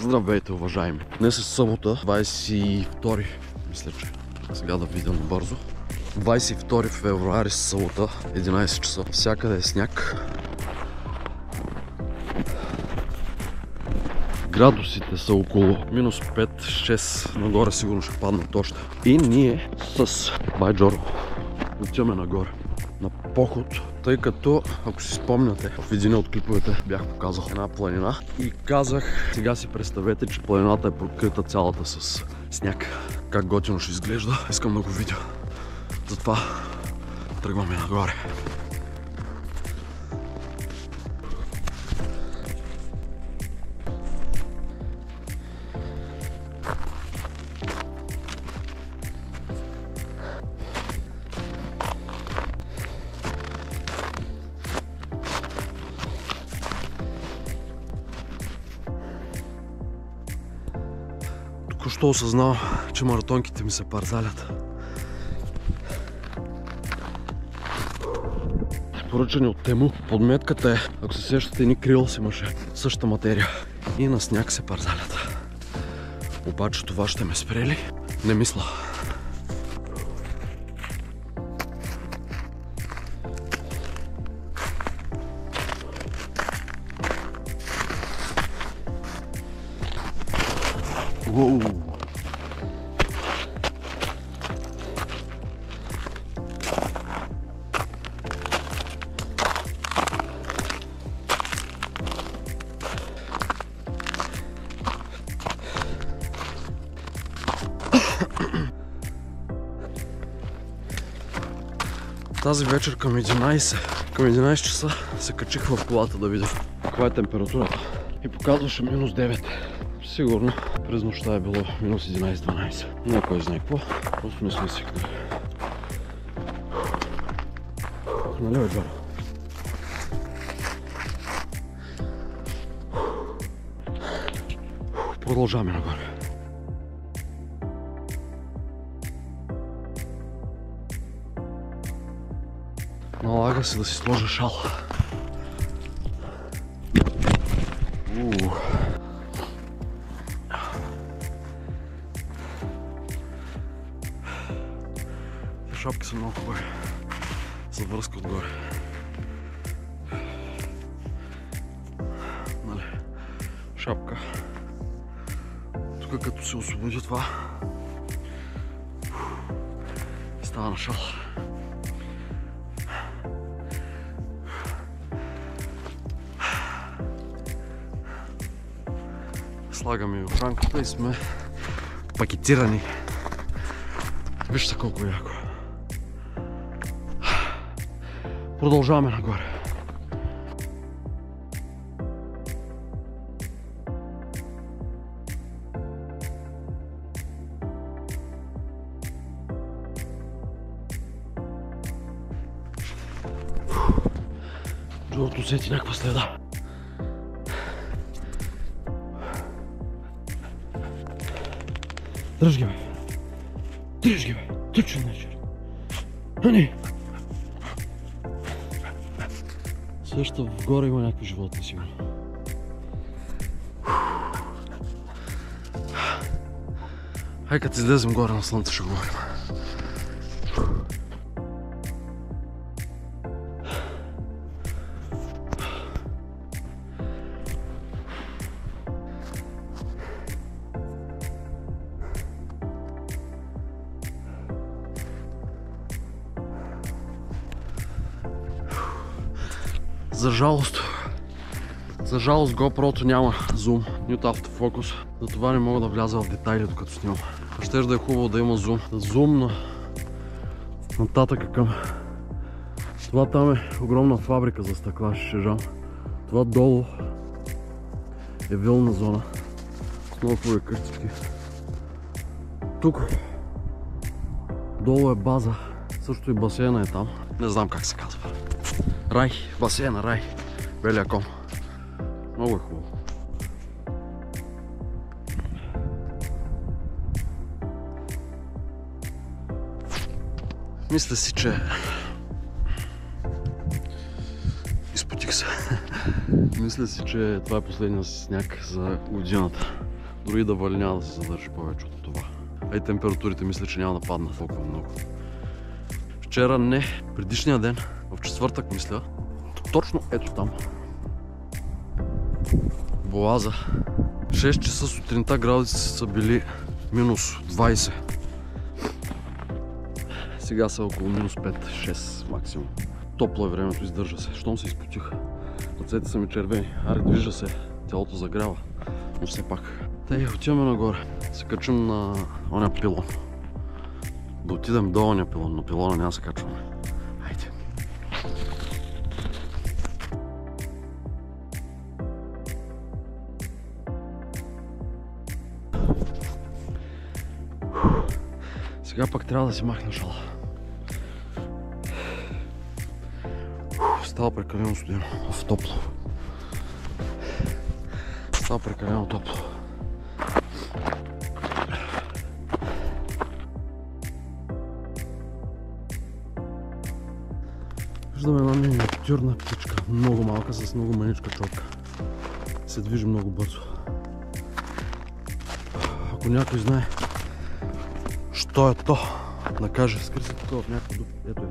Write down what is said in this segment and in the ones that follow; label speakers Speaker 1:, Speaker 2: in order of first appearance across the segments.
Speaker 1: Здравейте, уважаеми! Днес е събота, 22, мисля, че сега да видя набързо. 22 февруари, събота, 11 часа. Всякъде е сняг. Градусите са около минус 5-6, нагоре сигурно ще паднат още. И ние с Байджоро отиваме нагоре на поход, тъй като, ако си спомняте, в един от клиповете бях показал една планина и казах, сега си представете, че планината е покрита цялата с сняг. Как готино ще изглежда, искам да го видя. Затова тръгваме нагоре. Току-що осъзнавам, че маратонките ми се парзалят. Поръчани от Тему. Подметката е, ако се сещате, едни крила си имаше същата материя. И на сняг се парзалят. Обаче това ще ме спрели? Не мисля. Уоу! Тази вечер към 11 часа се качих в колата да видя каква е температурата. И показваше минус 9. Сигурно през нощта е било минус 11-12. Не кой знае какво, просто не сме свикнали. Нали бе, Джоро? Продължаваме нагоре. Налага се да си сложа шал. Шапки са много хубави. За връзка отгоре. Нали? Шапка. Тук като се освободи това, става на шал. Слагаме и ушанката и сме пакетирани. Вижте колко е яко. Продължаваме нагоре. Джорто усети някаква следа. Дръж ги, бе! Дръж ги, бе! Точно вечер! Ани! Също вгоре има някакви животни, сигурно. Хай като излезем горе на слънце ще говорим. За жалост GoPro-то няма зум, нито автофокус, затова не мога да вляза в детайли докато снимам. Щеше да е хубаво да има зум. Зум на нататък към. Това там е огромна фабрика за стъкла, шежам. Това долу е вилна зона с много хубави къщички. Тук долу е база, също и басейна е там. Не знам как се казва. Рай, басейна, рай. Белия кон. Много е хубаво. Мисля си, че изпотих се. Мисля си, че това е последния сняг за годината. Дори да вали няма да се задържи повече от това. А и температурите мисля, че няма да паднат толкова много. Вчера не, предишния ден, в четвъртък мисля, точно ето там. Боаза. 6 часа сутринта градусите са били минус 20. Сега са около минус 5-6 максимум. Топло е времето, издържа се. Щом се изпотих. Ръцете са ми червени. Аре, движа се. Тялото загрява. Но все пак. Тъй, отиваме нагоре. Се качим на оня пилон. Да отидем до оня пилон. На пилона няма се качваме. Хайде. Сега пак трябва да си махна шала. Става прекалено студено, в топло. Става прекалено топло. Виждаме една миниатюрна птичка, много малка, с много маничка чопка. Се движи много бързо. Ако някой знае що е то, да каже, скри се тук в някаква дупка. Ето е.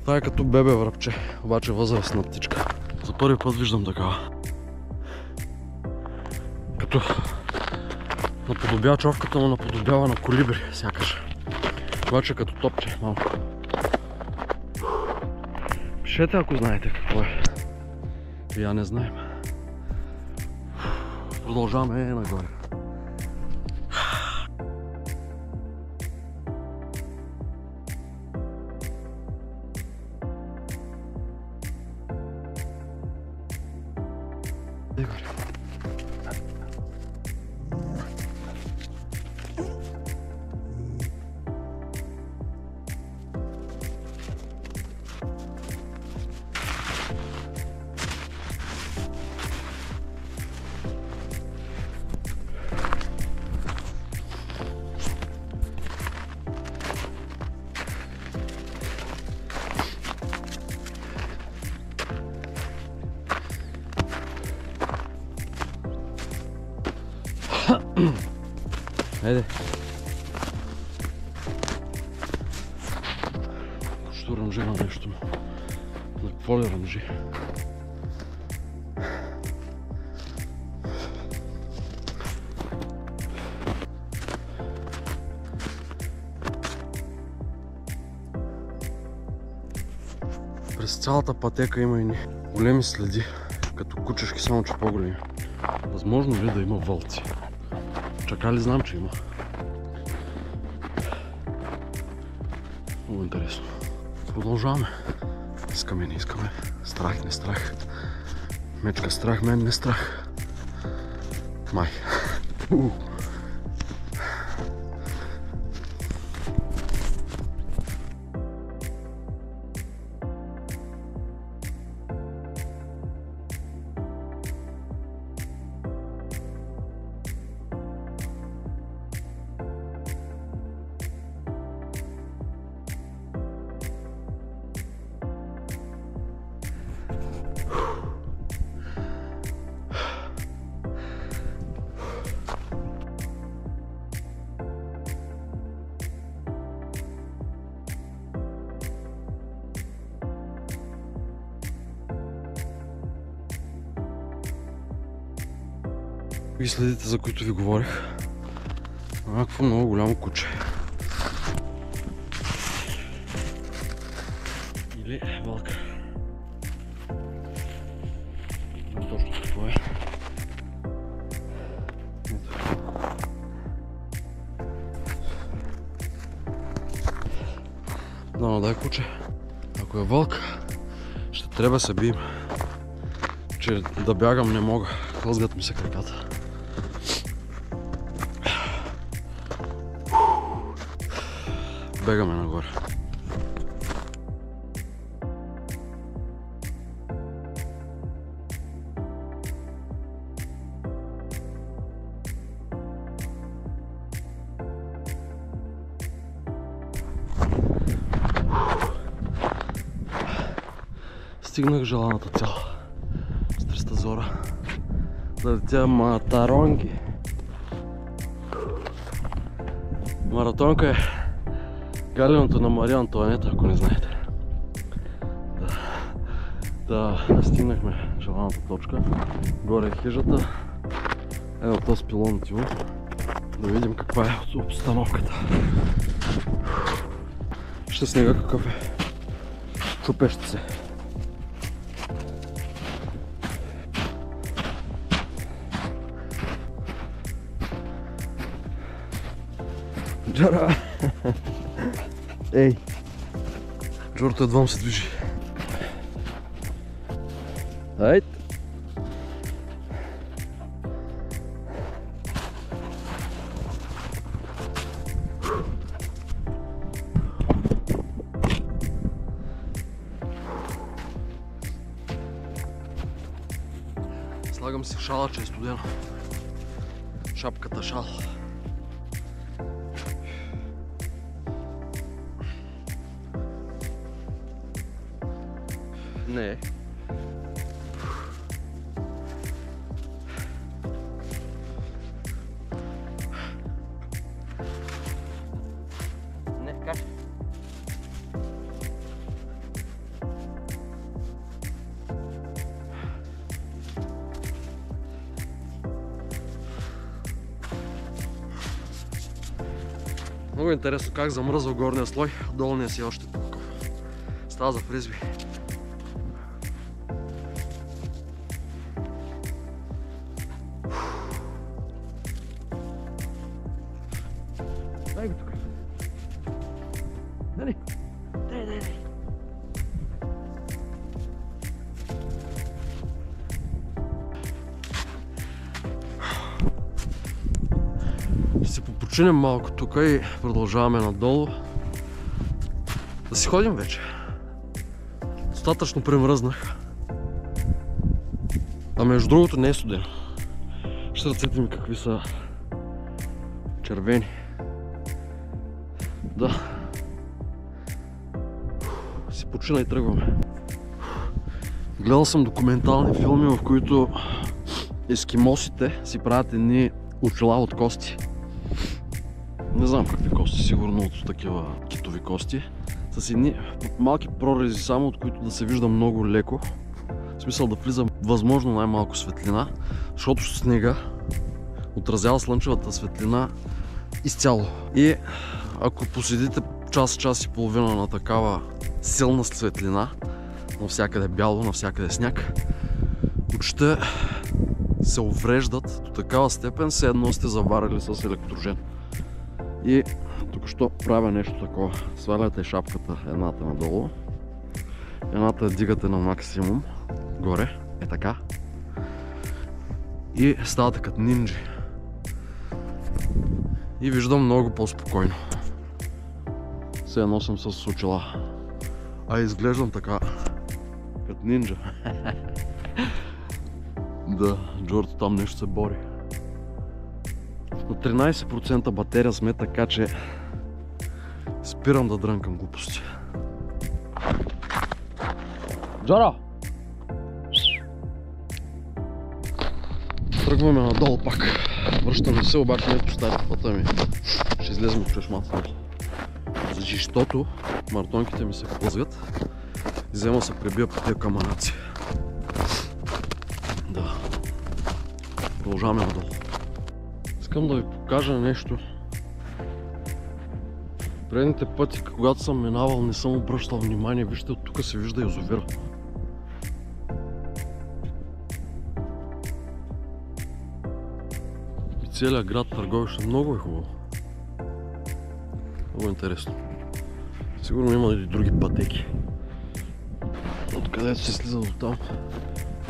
Speaker 1: Това е като бебе връбче, обаче възрастна птичка. За първи път виждам такава. Като наподобява човката, но наподобява на колибри, сякаш. Обаче като топче малко. Пишете, ако знаете какво е. Я не знаем. Продължаваме нагоре. Хайде. Що ръмжи на нещо? На какво ли ръмжи? През цялата пътека има и големи следи, като кучешки, само че по-големи. Възможно ли да има вълци? Чакали знам, че има. Много интересно. Продължаваме. Искаме, не искаме. Страх, не страх. Мечка страх, мен не страх. Май. И следите, за които ви говорих. Някакво много голямо куче. Или вълка. Не точно какво е. Но дай куче. Ако е вълк, ще трябва да се бием. Че да бягам не мога. Хлъзгат ми се краката. Бегаме нагоре. Стигнах желаната цел с 300 зора. Да летя Матаронги. Маратонка е галеното на Мария Антоанета, ако не знаете. Да, стигнахме желаната точка. Горе е хижата. Ето този пилон отива. Да видим каква е обстановката. Ще снега какъв е. Чупещ се. Джора! Ей! Джорто едвам се движи. Айт! Слагам си шала, че е студено. Шапката шал. Не. Не, как? Много интересно как замръзва горния слой, долния си още толкова. Става за фризби. Дай го тук. Дали? Дай. Ще се попочинем малко тук и продължаваме надолу. Да си ходим вече. Достатъчно премръзнах. А между другото не е студено. Ще ръцете ми какви са червени. Да. Си почина и тръгваме. Гледал съм документални филми, в които ескимосите си правят едни очила от кости. Не знам какви кости, сигурно от такива китови кости. С едни малки прорези само, от които да се вижда много леко. В смисъл да влиза възможно най-малко светлина, защото снега отразява слънчевата светлина изцяло. И ако поседите час и половина на такава силна светлина, навсякъде бяло, навсякъде сняг, очите се увреждат до такава степен, все едно сте заварили с електрожен. И тук що правя нещо такова. Сваляте шапката едната надолу, едната я дигате на максимум, горе, е така. И ставате като нинджи. И виждам много по-спокойно. Все едно съм с очила. А изглеждам така, като нинджа. Да, Джорто там нещо се бори. На 13% батерия сме, така че спирам да дрънкам глупости. Джора! Тръгваме надолу пак. Връщаме се, обаче не по старите пътя ми. Ще излезем от чешмата. Защото маратонките ми се плъзгат. И взема се пребия по тия каманаци. Да. Продължаваме надолу. Искам да ви покажа нещо. Предните пъти, когато съм минавал, не съм обръщал внимание. Вижте, от тук се вижда язовира. И целият град Търговище много е хубаво. Много интересно. Сигурно има и други пътеки, откъдето се слиза до там.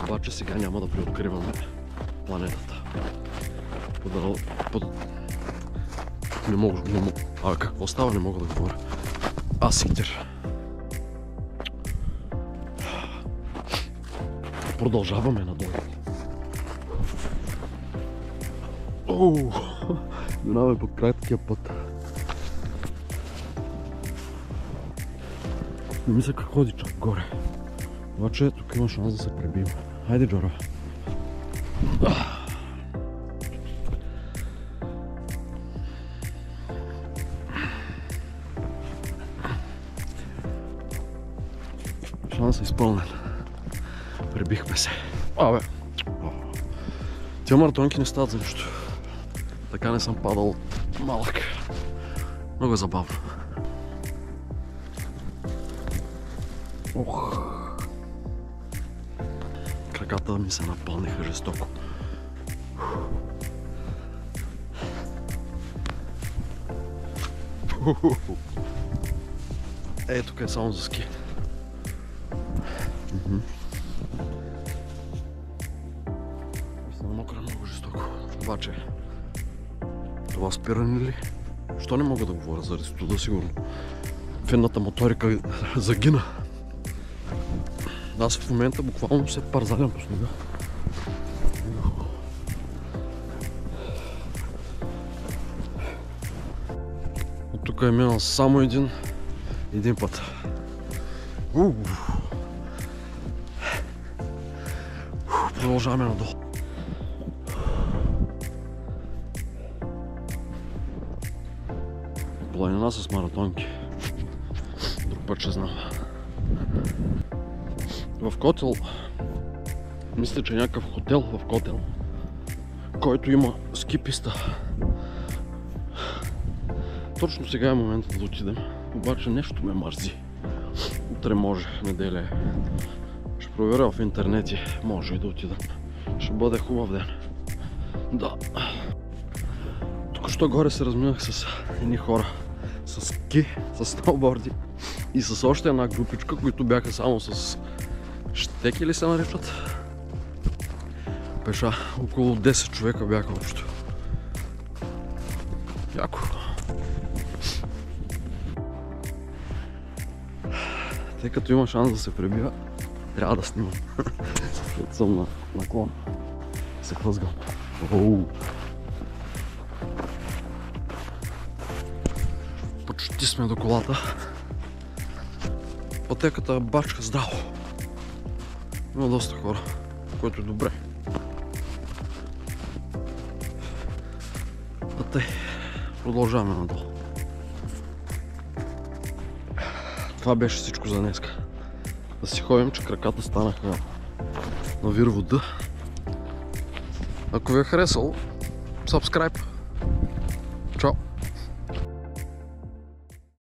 Speaker 1: Обаче сега няма да преоткриваме планетата. Не мога. А какво става? Не мога да говоря. Аз хитер. Продължаваме надолу. Минаваме по краткия път. Не мисля как ходи чак горе. Обаче тук има шанс да се пребием. Хайде, Джоро. Шанс е изпълнен. Пребихме се. Абе. Тия маратонки не стават за нищо. Така не съм падал малък. Много е забавно. Ох. Краката ми се напълниха жестоко. Ей, тук е само за ски. Съм мокра много жестоко. Обаче, това спиране ли? Що не мога да говоря заради студа, сигурно? Финната моторика загина. Аз в момента буквално се парзалям по снега. От тук е минал само един път. Продължаваме надолу. Планина с маратонки. Друг път ще знам. В Котел, мисля, че е някакъв хотел в Котел, който има ски писта. Точно сега е моментът да отидем, обаче нещо ме мързи. Утре може, неделя е. Ще проверя в интернети, може и да отидем. Ще бъде хубав ден. Да. Тук що горе се разминах с едни хора. С ски, с сноуборди и с още една групичка, които бяха само с щеки ли се наричат? Пеша, около 10 човека бяха общо. Яко. Тъй като има шанс да се пребива, трябва да снимам. Защото съм на наклон. Се хлъзгам. Почти сме до колата. Пътеката е бачка здраво. Има доста хора, което е добре. А тъй, продължаваме надолу. Това беше всичко за днеска. Да си ходим, че краката станаха на вир вода. Ако ви е харесало, subscribe.